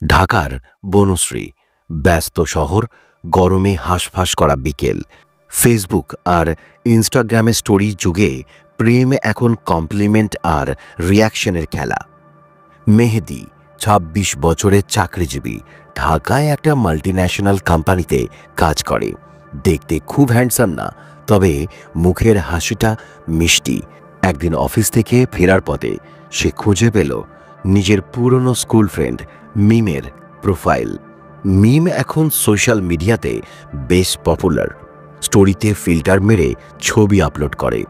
ঢাকার বনশ্রী, ব্যস্ত শহর, গরমে হাঁসফাঁস করা বিকেল। ফেসবুক আর ইনস্টাগ্রামে স্টোরি যুগে প্রেম এখন কমপ্লিমেন্ট আর রিয়াকশনের খেলা। মেহেদী ২৬ বছরের চাকরিজীবী, ঢাকায় একটা মাল্টিন্যাশনাল কোম্পানিতে কাজ করে। দেখতে খুব হ্যান্ডসাম না, তবে মুখের হাসিটা মিষ্টি। একদিন অফিস থেকে ফেরার পথে সে খুঁজে পেল নিজের পুরনো স্কুল ফ্রেন্ড মিমের প্রোফাইল। মিম এখন সোশ্যাল মিডিয়াতে বেশ পপুলার। স্টোরিতে ফিল্টার মেরে ছবি আপলোড করে,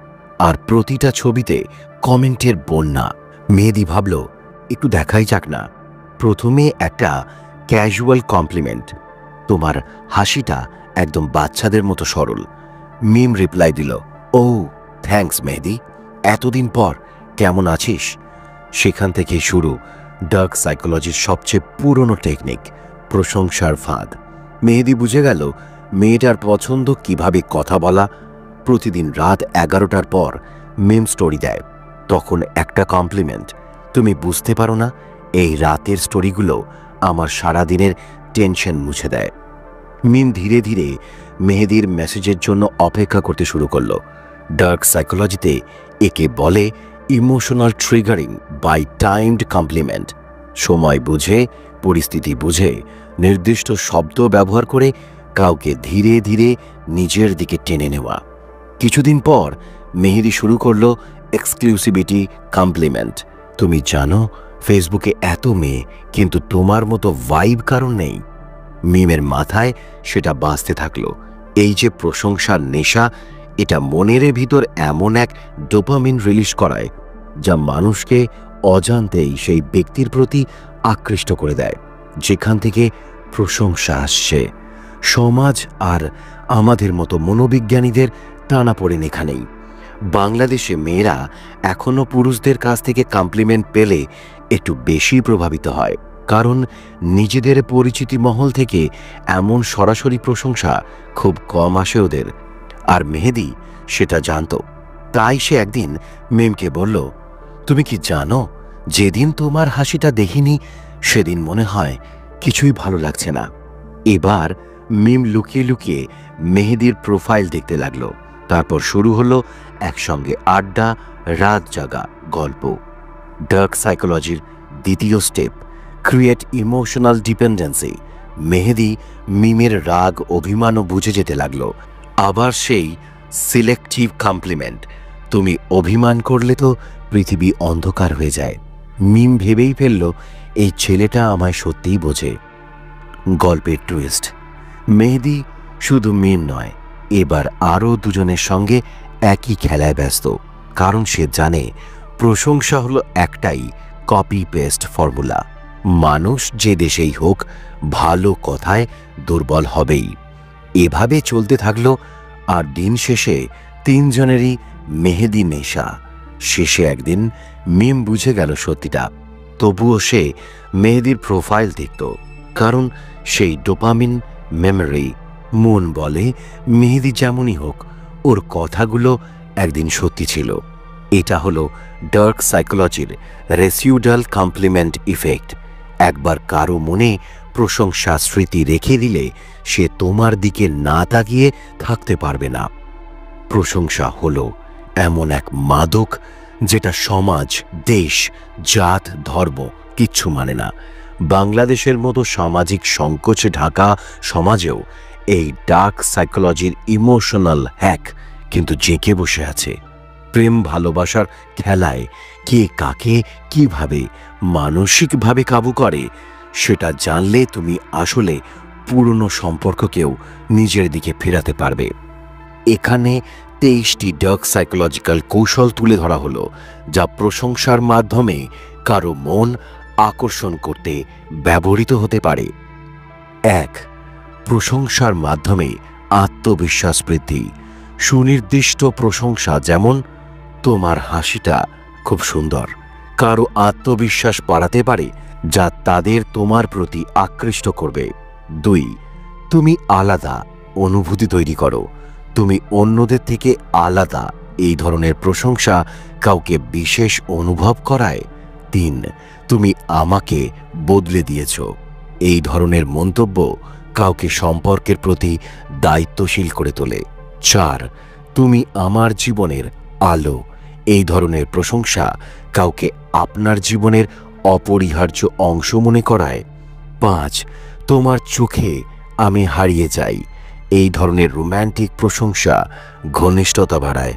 আর প্রতিটা ছবিতে কমেন্টের বন্যা। মেহেদী ভাবল একটু দেখাই যাক না। প্রথমে একটা ক্যাজুয়াল কমপ্লিমেন্ট, তোমার হাসিটা একদম বাচ্চাদের মতো সরল। মিম রিপ্লাই দিল, ও থ্যাঙ্কস মেহেদী, এতদিন পর, কেমন আছিস? সেখান থেকে শুরু ডার্ক সাইকোলজির সবচেয়ে পুরনো টেকনিক, প্রশংসার ফাঁদ। মেহেদী বুঝে গেল মেয়েটার পছন্দ কিভাবে কথা বলা। প্রতিদিন রাত 11টার পর মিম স্টোরি দেয়, তখন একটা কমপ্লিমেন্ট। তুমি বুঝতে পারো না, এই রাতের স্টোরিগুলো আমার সারাদিনের টেনশন মুছে দেয়। মিম ধীরে ধীরে মেহেদীর মেসেজের জন্য অপেক্ষা করতে শুরু করলো। ডার্ক সাইকোলজিতে একে বলে emotional triggering by timed compliment. সময় বুঝে, পরিস্থিতি বুঝে, নির্দিষ্ট শব্দ ব্যবহার করে কাউকে ধীরে ধীরে নিজের দিকে টেনে নেওয়া। কিছুদিন পর মেহেদী শুরু করলো এক্সক্লুসিভিটি কমপ্লিমেন্ট। তুমি জানো, ফেসবুকে এত মেয়ে, কিন্তু তোমার মতো ভাইব কারণ নেই। মিমের মাথায় সেটা বাজতে থাকলো। এই যে প্রশংসার নেশা, এটা মনের ভিতর এমন এক ডোপামিন রিলিজ করায় যা মানুষকে অজান্তেই সেই ব্যক্তির প্রতি আকৃষ্ট করে দেয় যেখান থেকে প্রশংসা আসছে। সমাজ আর আমাদের মতো মনোবিজ্ঞানীদের টানাপোড়েন এখানেই। বাংলাদেশে মেয়েরা এখনও পুরুষদের কাছ থেকে কমপ্লিমেন্ট পেলে একটু বেশি প্রভাবিত হয়, কারণ নিজেদের পরিচিতি মহল থেকে এমন সরাসরি প্রশংসা খুব কম আসে ওদের। আর মেহেদী সেটা জানত। তাই সে একদিন মিমকে বলল, তুমি কি জানো, যেদিন তোমার হাসিটা দেখিনি সেদিন মনে হয় কিছুই ভালো লাগছে না। এবার মিম লুকিয়ে লুকিয়ে মেহেদীর প্রোফাইল দেখতে লাগলো। তারপর শুরু হলো একসঙ্গে আড্ডা, রাত জাগা, গল্প। ডার্ক সাইকোলজির দ্বিতীয় স্টেপ, ক্রিয়েট ইমোশনাল ডিপেন্ডেন্সি। মেহেদী মিমের রাগ, অভিমানও বুঝে যেতে লাগলো। আবার সেই সিলেক্টিভ কমপ্লিমেন্ট, তুমি অভিমান করলে তো পৃথিবী অন্ধকার হয়ে যায়। মিম ভেবেই ফেলল এই ছেলেটা আমায় সত্যিই বোঝে। গল্পের টুইস্ট, মেহেদী শুধু মিম নয়, এবার আরও দুজনের সঙ্গে একই খেলায় ব্যস্ত। কারণ সে জানে প্রশংসা হলো একটাই কপি পেস্ট ফর্মুলা। মানুষ যে দেশেই হোক, ভালো কথায় দুর্বল হবেই। এভাবে চলতে থাকলো, আর দিন শেষে তিনজনেরই মেহেদী নেশা। শেষে একদিন মিম বুঝে গেল সত্যিটা। তবুও সে মেহেদীর প্রোফাইল দেখত, কারণ সেই ডোপামিন মেমোরি। মন বলে মেহেদী যেমনই হোক, ওর কথাগুলো একদিন সত্যি ছিল। এটা হলো ডার্ক সাইকোলজির রেসিউডাল কমপ্লিমেন্ট ইফেক্ট। একবার কারো মনে প্রশংসা স্মৃতি রেখে দিলে সে তোমার দিকে না তাকিয়ে থাকতে পারবে না। প্রশংসা হলো এমন এক মাদক যেটা সমাজ, দেশ, জাত, ধর্ম কিচ্ছু মানে না। বাংলাদেশের মতো সামাজিক সংকোচে ঢাকা সমাজেও এই ডার্ক সাইকোলজির ইমোশনাল হ্যাক কিন্তু জেঁকে বসে আছে। প্রেম ভালোবাসার খেলায় কে কাকে কিভাবে মানসিকভাবে কাবু করে সেটা জানলে তুমি আসলে পুরনো সম্পর্ককেও নিজের দিকে ফেরাতে পারবে। এখানে 23টি ডার্ক সাইকোলজিক্যাল কৌশল তুলে ধরা হলো, যা প্রশংসার মাধ্যমে কারো মন আকর্ষণ করতে ব্যবহৃত হতে পারে। 1. প্রশংসার মাধ্যমে আত্মবিশ্বাস বৃদ্ধি। সুনির্দিষ্ট প্রশংসা, যেমন তোমার হাসিটা খুব সুন্দর, কারো আত্মবিশ্বাস বাড়াতে পারে, যা তাদের তোমার প্রতি আকৃষ্ট করবে। 2. তুমি আলাদা অনুভূতি তৈরি করো। তুমি অন্যদের থেকে আলাদা, এই ধরনের প্রশংসা কাউকে বিশেষ অনুভব করায়। 3. তুমি আমাকে বদলে দিয়েছ। এই ধরনের মন্তব্য কাউকে সম্পর্কের প্রতি দায়িত্বশীল করে তোলে। 4. তুমি আমার জীবনের আলো। এই ধরনের প্রশংসা কাউকে আপনার জীবনের অপরিহার্য অংশ মনে করায়। 5. তোমার চোখে আমি হারিয়ে যাই। এই ধরনের রোম্যান্টিক প্রশংসা ঘনিষ্ঠতা বাড়ায়।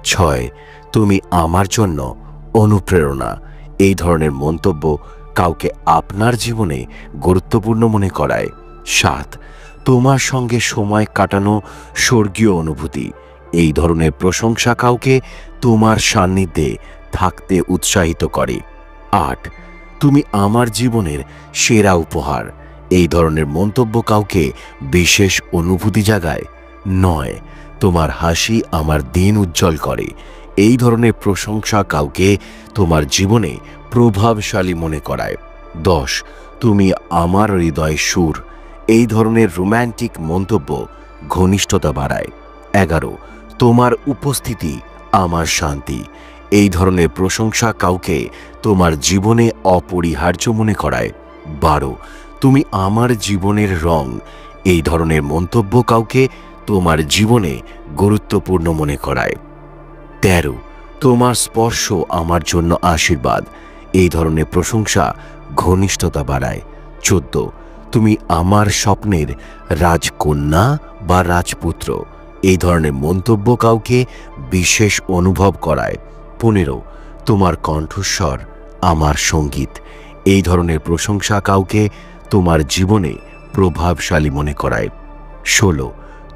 6. তুমি আমার জন্য অনুপ্রেরণা। এই ধরনের মন্তব্য কাউকে আপনার জীবনে গুরুত্বপূর্ণ মনে করায়। 7. তোমার সঙ্গে সময় কাটানো স্বর্গীয় অনুভূতি। এই ধরনের প্রশংসা কাউকে তোমার সান্নিধ্যে থাকতে উৎসাহিত করে। 8. তুমি আমার জীবনের সেরা উপহার। এই ধরনের মন্তব্য কাউকে বিশেষ অনুভূতি জাগায়। 9. তোমার হাসি আমার দিন উজ্জ্বল করে। এই ধরনের প্রশংসা কাউকে তোমার জীবনে প্রভাবশালী মনে করায়। 10. তুমি আমার হৃদয়ের সুর। এই ধরনের রোম্যান্টিক মন্তব্য ঘনিষ্ঠতা বাড়ায়। 11. তোমার উপস্থিতি আমার শান্তি। এই ধরনের প্রশংসা কাউকে তোমার জীবনে অপরিহার্য মনে করায়। 12. তুমি আমার জীবনের রং। এই ধরনের মন্তব্য কাউকে তোমার জীবনে গুরুত্বপূর্ণ মনে করায়। 13. তোমার স্পর্শ আমার জন্য আশীর্বাদ। এই ধরনের প্রশংসা ঘনিষ্ঠতা বাড়ায়। 14. তুমি আমার স্বপ্নের রাজকন্যা বা রাজপুত্র। এই ধরনের মন্তব্য কাউকে বিশেষ অনুভব করায়। 15. তোমার কণ্ঠস্বর আমার সঙ্গীত। এই ধরনের প্রশংসা কাউকে তোমার জীবনে প্রভাবশালী মনে করায়। 16.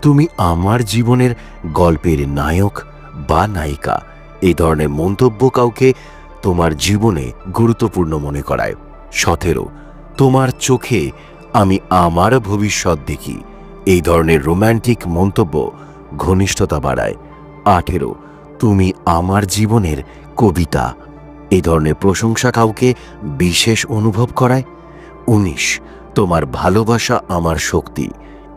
তুমি আমার জীবনের গল্পের নায়ক বা নায়িকা। এই ধরনের মন্তব্য কাউকে তোমার জীবনে গুরুত্বপূর্ণ মনে করায়। 17. তোমার চোখে আমি আমার ভবিষ্যৎ দেখি। এই ধরনের রোম্যান্টিক মন্তব্য ঘনিষ্ঠতা বাড়ায়। 18. তুমি আমার জীবনের কবিতা। এই ধরনের প্রশংসা কাউকে বিশেষ অনুভব করায়। 19. তোমার ভালোবাসা আমার শক্তি।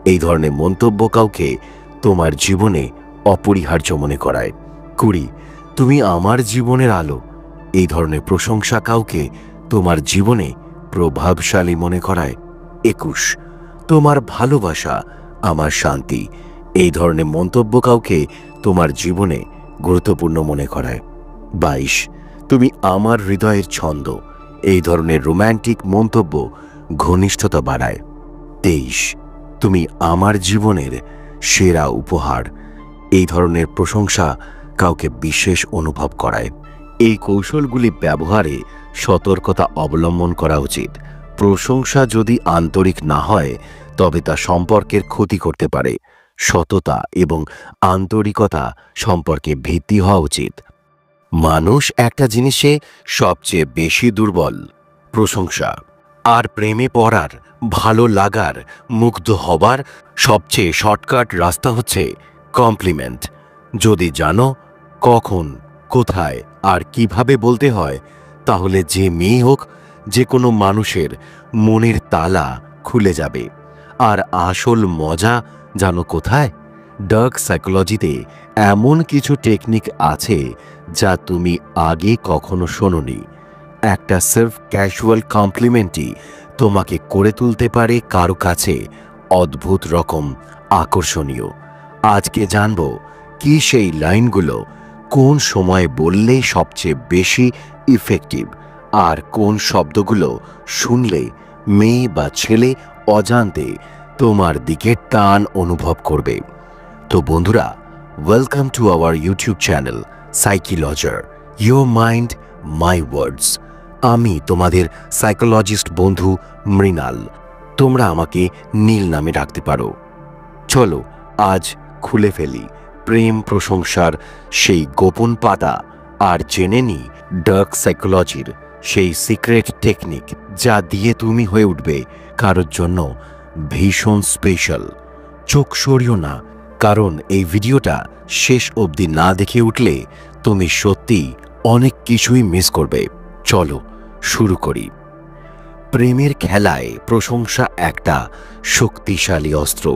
এই ধরনের মন্তব্য কাউকে তোমার জীবনে অপরিহার্য মনে করায়। 20. তুমি আমার জীবনের আলো। এই ধরনের প্রশংসা কাউকে তোমার জীবনে প্রভাবশালী মনে করায়। 21. তোমার ভালোবাসা আমার শান্তি। এই ধরনের মন্তব্য কাউকে তোমার জীবনে গুরুত্বপূর্ণ মনে করায়। 22. তুমি আমার হৃদয়ের ছন্দ। এই ধরনের রোম্যান্টিক মন্তব্য ঘনিষ্ঠতা বাড়ায়। 23. তুমি আমার জীবনের সেরা উপহার। এই ধরনের প্রশংসা কাউকে বিশেষ অনুভব করায়। এই কৌশলগুলি ব্যবহারে সতর্কতা অবলম্বন করা উচিত। প্রশংসা যদি আন্তরিক না হয় তবে তা সম্পর্কের ক্ষতি করতে পারে। সততা এবং আন্তরিকতা সম্পর্কে ভিত্তি হওয়া উচিত। মানুষ একটা জিনিসে সবচেয়ে বেশি দুর্বল, প্রশংসা। আর প্রেমে পড়ার, ভালো লাগার, মুগ্ধ হবার সবচেয়ে শর্টকাট রাস্তা হচ্ছে কমপ্লিমেন্ট। যদি জানো কখন, কোথায় আর কিভাবে বলতে হয়, তাহলে যে মেয়ে হোক, যে কোনো মানুষের মনের তালা খুলে যাবে। আর আসল মজা জানো কোথায়? ডার্ক সাইকোলজিতে এমন কিছু টেকনিক আছে যা তুমি আগে কখনো শোনোনি। একটা সেলফ ক্যাজুয়াল কমপ্লিমেন্টই তোমাকে করে তুলতে পারে কারো কাছে অদ্ভুত রকম আকর্ষণীয়। আজকে জানবো কি সেই লাইনগুলো কোন সময় বললে সবচেয়ে বেশি ইফেক্টিভ, আর কোন শব্দগুলো শুনলে মেয়ে বা ছেলে অজান্তে তোমার দিকে টান অনুভব করবে। তো বন্ধুরা, welcome to our YouTube channel Psychologer, your mind my words. আমি তোমাদের সাইকোলজিস্ট বন্ধু মৃণাল। তোমরা আমাকে নীল নামে ডাকতে পারো। চলো আজ খুলে ফেলি প্রেম প্রশংসার সেই গোপন পাতা আর জেনে নি ডার্ক সাইকোলজির সেই সিক্রেট টেকনিক, যা দিয়ে তুমি হয়ে উঠবে কারোর জন্য ভীষণ স্পেশাল। চোখ সরিও না, কারণ এই ভিডিওটা শেষ অবধি না দেখে উঠলে তুমি সত্যি অনেক কিছুই মিস করবে। চলো শুরু করি। প্রেমের খেলায় প্রশংসা একটা শক্তিশালী অস্ত্র।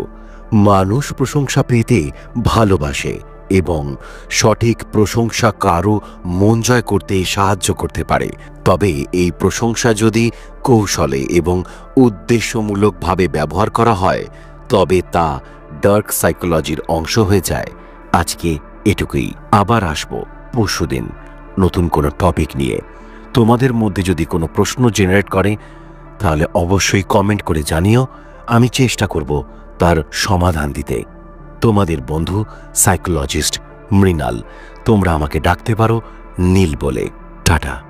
মানুষ প্রশংসা পেতে ভালোবাসে, এবং সঠিক প্রশংসা কারও মন জয় করতে সাহায্য করতে পারে, তবে এই প্রশংসা যদি কৌশলে এবং উদ্দেশ্যমূলকভাবে ব্যবহার করা হয় তবে তা ডার্ক সাইকোলজির অংশ হয়ে যায়। আজকে এটুকুই। আবার আসবো পরশুদিন নতুন কোনো টপিক নিয়ে। তোমাদের মধ্যে যদি কোনো প্রশ্ন জেনারেট করে তাহলে অবশ্যই কমেন্ট করে জানিও, আমি চেষ্টা করব তার সমাধান দিতে। তোমাদের বন্ধু সাইকোলজিস্ট মৃণাল। তোমরা আমাকে ডাকতে পারো নীল বলে। টাটা।